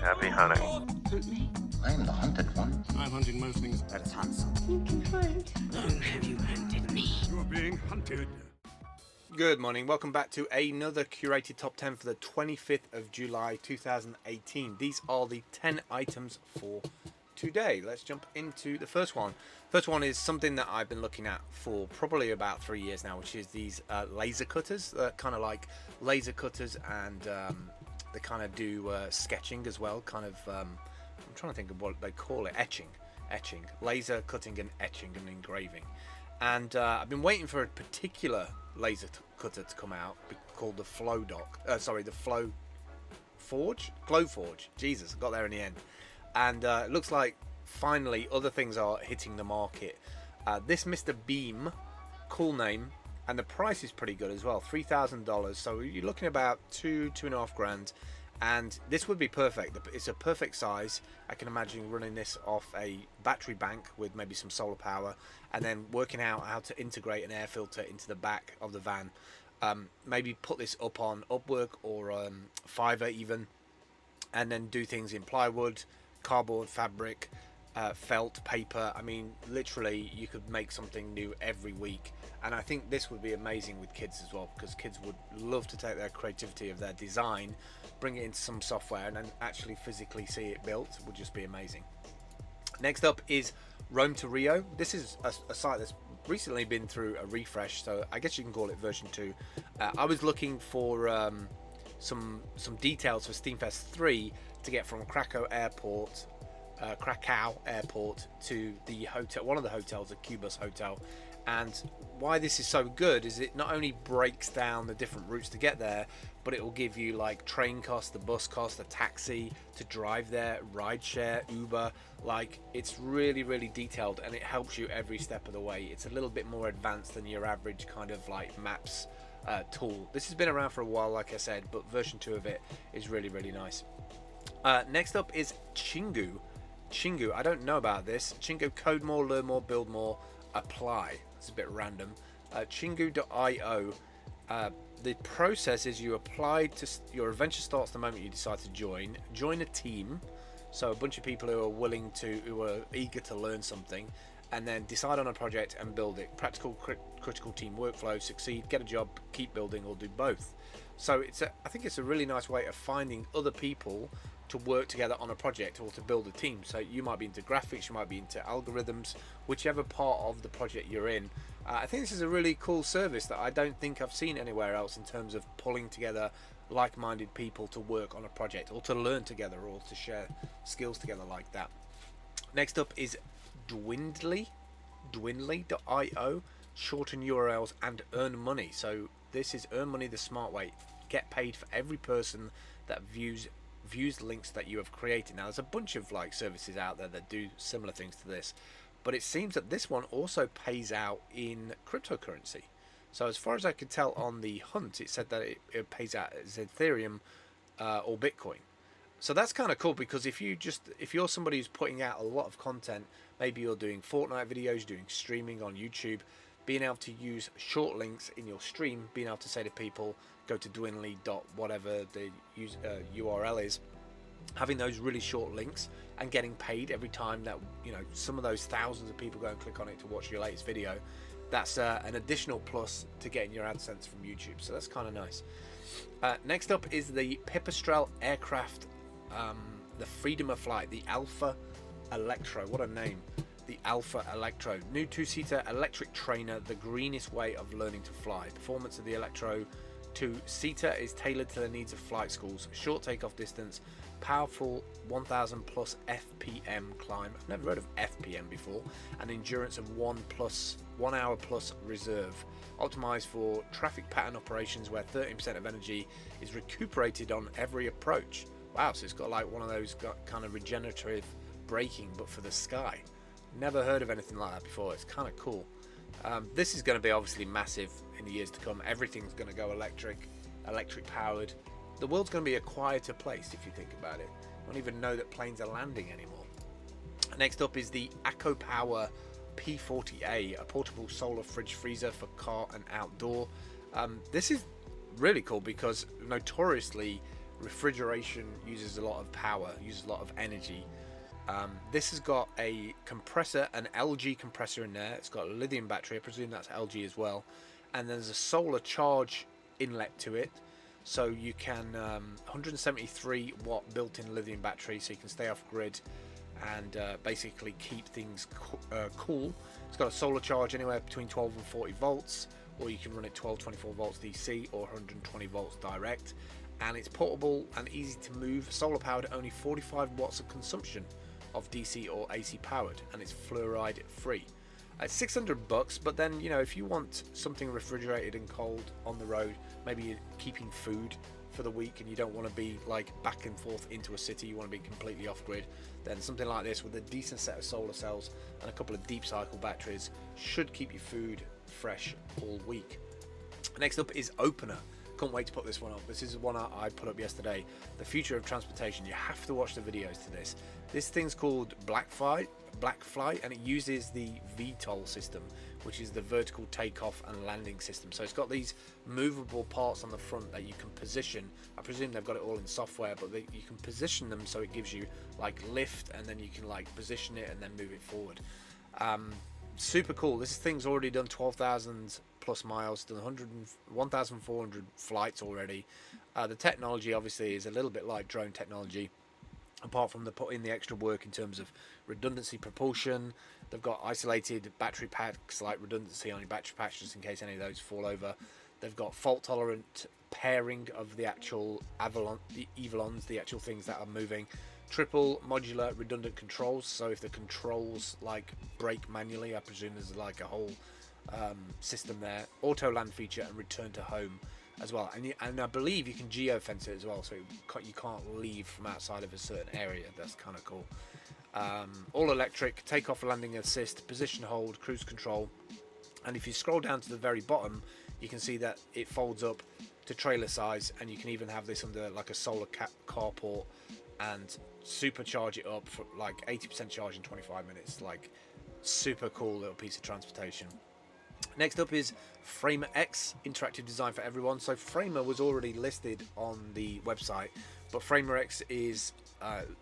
Happy hunting. Hunt me. I am the hunted one. I'm hunting most things. That's HUNTZ. You can hunt. Long have you hunted me? You're being hunted. Good morning, welcome back to another curated top 10 for the 25th of July 2018. These are the 10 items for today. Let's jump into the first one. First one is something that I've been looking at for probably about 3 years now, which is these laser cutters. Kind of like laser cutters, and they kind of do sketching as well. I'm trying to think of what they call it. Etching, laser cutting and etching and engraving. And I've been waiting for a particular laser cutter to come out called the Glow Forge. Jesus, I got there in the end. And it looks like finally other things are hitting the market. This Mr. Beam, cool name, and the price is pretty good as well, $3,000. So you're looking about $2.5 grand, and this would be perfect. It's a perfect size. I can imagine running this off a battery bank with maybe some solar power, and then working out how to integrate an air filter into the back of the van. Maybe put this up on Upwork or Fiverr even, and then do things in plywood, cardboard, fabric, felt, paper. I mean, literally you could make something new every week. And I think this would be amazing with kids as well, because kids would love to take their creativity of their design, bring it into some software, and then actually physically see it built. It would just be amazing. Next up is Rome to Rio. This is a site that's recently been through a refresh, so I guess you can call it version 2. I was looking for some details for Steamfest 3 to get from Krakow Airport to the hotel, one of the hotels, the Cubus Hotel. And why this is so good is it not only breaks down the different routes to get there, but it will give you like train cost, the bus cost, the taxi to drive there, rideshare, Uber. Like, it's really, really detailed, and it helps you every step of the way. It's a little bit more advanced than your average kind of like maps tool. This has been around for a while, like I said, but version 2 of it is really, really nice. Next up is Chingu. I don't know about this. Chingu, code more, learn more, build more, apply. It's a bit random. Chingu.io. The process is you apply to your adventure starts the moment you decide to join a team, so a bunch of people who are eager to learn something, and then decide on a project and build it. Practical, critical team workflow, succeed, get a job, keep building, or do both. So I think it's a really nice way of finding other people to work together on a project or to build a team. So you might be into graphics, you might be into algorithms, whichever part of the project you're in. I think this is a really cool service that I don't think I've seen anywhere else in terms of pulling together like-minded people to work on a project or to learn together or to share skills together like that. Next up is Dwindly.io. Shorten URLs and earn money. So this is earn money the smart way. Get paid for every person that views links that you have created. Now there's a bunch of like services out there that do similar things to this, but it seems that this one also pays out in cryptocurrency. So as far as I could tell on the HUNTZ, it said that it pays out as Ethereum or Bitcoin. So that's kind of cool, because if you're somebody who's putting out a lot of content, maybe you're doing Fortnite videos, doing streaming on YouTube, being able to use short links in your stream, being able to say to people, go to Dwindly. Whatever the URL is, having those really short links and getting paid every time that, you know, some of those thousands of people go and click on it to watch your latest video. That's an additional plus to getting your AdSense from YouTube. So that's kind of nice. Next up is the Pipistrel aircraft, the Freedom of Flight, the Alpha Electro. What a name. The Alpha Electro, new 2-seater electric trainer, the greenest way of learning to fly. Performance of the Electro 2-seater is tailored to the needs of flight schools. Short takeoff distance, powerful 1000 plus FPM climb. I've never heard of FPM before. And endurance of 1 hour plus reserve. Optimized for traffic pattern operations where 13% of energy is recuperated on every approach. Wow, so it's got like one of those kind of regenerative braking, but for the sky. Never heard of anything like that before. It's kind of cool. This is going to be obviously massive in the years to come. Everything's going to go electric powered. The world's going to be a quieter place if you think about it. I don't even know that planes are landing anymore. Next up is the AcoPower P40A, a portable solar fridge freezer for car and outdoor. This is really cool because notoriously refrigeration uses a lot of power, uses a lot of energy. This has got a compressor, an LG compressor in there. It's got a lithium battery. I presume that's LG as well. And there's a solar charge inlet to it. So you can 173 watt built-in lithium battery, so you can stay off grid and basically keep things cool. It's got a solar charge anywhere between 12 and 40 volts, or you can run it 12, 24 volts DC or 120 volts direct. And it's portable and easy to move. Solar powered, only 45 watts of consumption of DC or AC powered, and it's fluoride free. It's 600 bucks, but then, you know, if you want something refrigerated and cold on the road, maybe you're keeping food for the week and you don't want to be like back and forth into a city, you want to be completely off grid, then something like this with a decent set of solar cells and a couple of deep cycle batteries should keep your food fresh all week. Next up is Opener. Can't wait to put this one up. This is one I put up yesterday. The future of transportation. You have to watch the videos to this. This thing's called Blackfly, and it uses the VTOL system, which is the vertical takeoff and landing system. So it's got these movable parts on the front that you can position. I presume they've got it all in software, but you can position them so it gives you like lift, and then you can like position it and then move it forward. Super cool. This thing's already done 12,000 plus miles, done 1,400 flights already. The technology obviously is a little bit like drone technology, apart from the put in the extra work in terms of redundancy, propulsion. They've got isolated battery packs, like redundancy on your battery packs just in case any of those fall over. They've got fault tolerant pairing of the actual Avalons, the actual things that are moving. Triple modular redundant controls, so if the controls like break manually, I presume there's like a whole system there. Auto land feature and return to home as well, and I believe you can geofence it as well, so you can't leave from outside of a certain area. That's kind of cool. All electric, takeoff landing assist, position hold, cruise control, and if you scroll down to the very bottom, you can see that it folds up to trailer size, and you can even have this under like a solar carport and supercharge it up for like 80% charge in 25 minutes. Like, super cool little piece of transportation. Next up is Framer X, interactive design for everyone. So Framer was already listed on the website, but Framer X is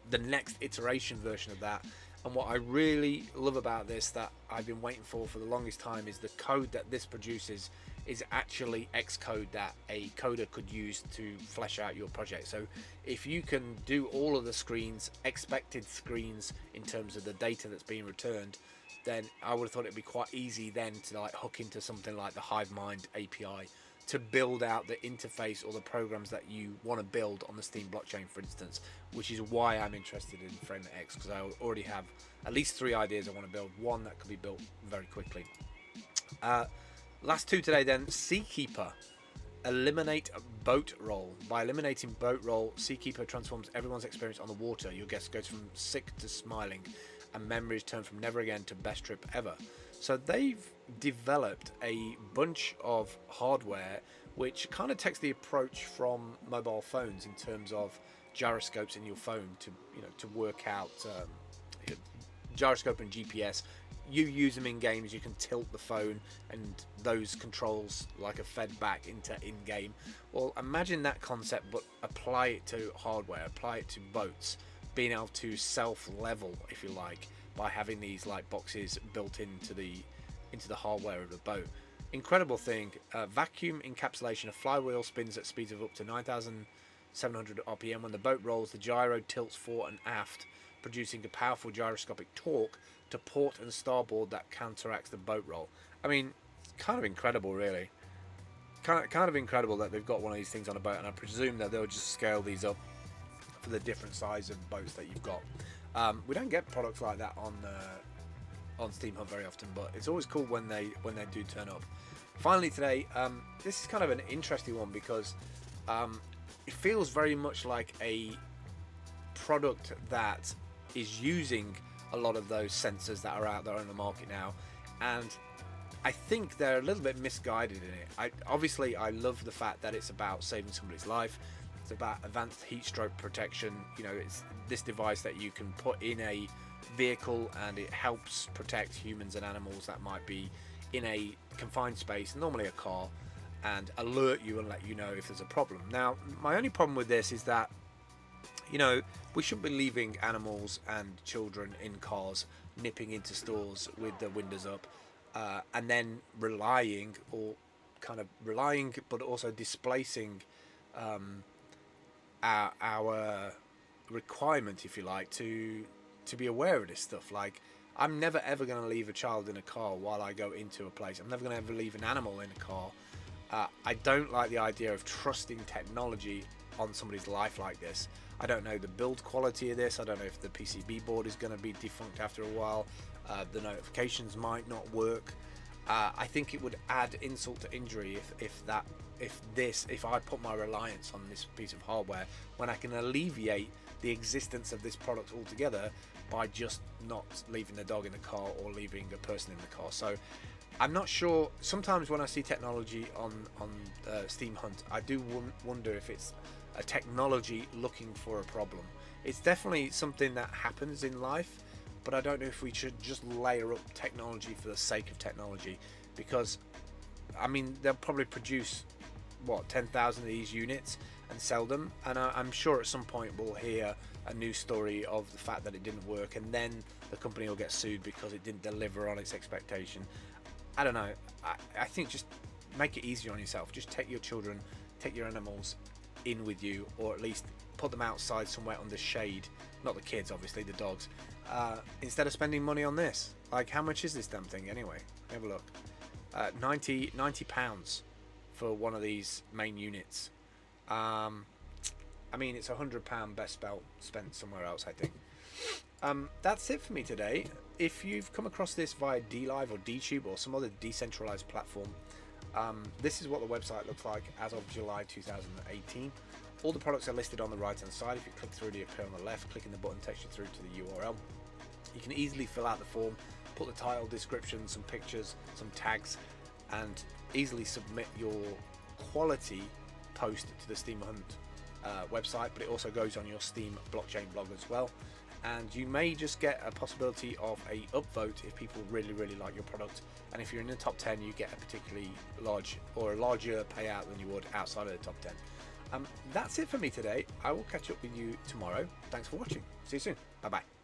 the next iteration version of that. And what I really love about this, that I've been waiting for the longest time, is the code that this produces is actually Xcode that a coder could use to flesh out your project. So if you can do all of the screens, expected screens in terms of the data that's being returned, then I would have thought it'd be quite easy then to like hook into something like the HiveMind API to build out the interface or the programs that you want to build on the Steam blockchain, for instance, which is why I'm interested in Framer X, because I already have at least 3 ideas I want to build, one that could be built very quickly. Last 2 today then. Seakeeper, eliminate boat roll. By eliminating boat roll, Seakeeper transforms everyone's experience on the water. Your guest goes from sick to smiling, and memories turn from never again to best trip ever. So they've developed a bunch of hardware which kind of takes the approach from mobile phones in terms of gyroscopes in your phone to, you know, to work out gyroscope and GPS. You use them in games, you can tilt the phone and those controls like are fed back into in-game. Well, imagine that concept, but apply it to hardware, apply it to boats, being able to self-level, if you like, by having these like boxes built into the hardware of the boat. Incredible thing. Vacuum encapsulation. A flywheel spins at speeds of up to 9,700 RPM. When the boat rolls, the gyro tilts fore and aft, producing a powerful gyroscopic torque to port and starboard that counteracts the boat roll. I mean, kind of incredible, really. Kind of incredible that they've got one of these things on a boat, and I presume that they'll just scale these up for the different size of boats that you've got. We don't get products like that on Steam Hunt very often, but it's always cool when they do turn up. Finally today, this is kind of an interesting one because it feels very much like a product that is using a lot of those sensors that are out there on the market now, and I think they're a little bit misguided in it. Obviously I love the fact that it's about saving somebody's life. It's about advanced heat stroke protection. You know, it's this device that you can put in a vehicle and it helps protect humans and animals that might be in a confined space, normally a car, and alert you and let you know if there's a problem. Now, my only problem with this is that, you know, we shouldn't be leaving animals and children in cars nipping into stores with the windows up, and then relying but also displacing our requirement, if you like, to be aware of this stuff. Like, I'm never ever going to leave a child in a car while I go into a place. I'm never going to ever leave an animal in a car. I don't like the idea of trusting technology on somebody's life like this. I don't know the build quality of this. I don't know if the PCB board is going to be defunct after a while. The notifications might not work. I think it would add insult to injury if I put my reliance on this piece of hardware when I can alleviate the existence of this product altogether by just not leaving the dog in the car or leaving a person in the car. So I'm not sure. Sometimes when I see technology on Steam Hunt, I do wonder if it's a technology looking for a problem. It's definitely something that happens in life, but I don't know if we should just layer up technology for the sake of technology, because I mean, they'll probably produce 10,000 of these units and sell them, and I'm sure at some point we'll hear a news story of the fact that it didn't work, and then the company will get sued because it didn't deliver on its expectation. I don't know. I think just make it easier on yourself. Just take your children, take your animals in with you, or at least put them outside somewhere under shade. Not the kids, obviously, the dogs. Instead of spending money on this. Like, how much is this damn thing anyway? Have a look. 90 pounds for one of these main units. I mean, it's £100 best spent somewhere else, I think. That's it for me today. If you've come across this via DLive or DTube or some other decentralized platform, this is what the website looks like as of July 2018. All the products are listed on the right hand side. If you click through, they appear on the left. Clicking the button takes you through to the URL. You can easily fill out the form, put the title, description, some pictures, some tags, and easily submit your quality post to the Steam Hunt website, but it also goes on your Steam blockchain blog as well. And you may just get a possibility of a upvote if people really like your product, and if you're in the top 10 you get a particularly large or a larger payout than you would outside of the top 10. That's it for me today. I will catch up with you tomorrow. Thanks for watching. See you soon. Bye bye.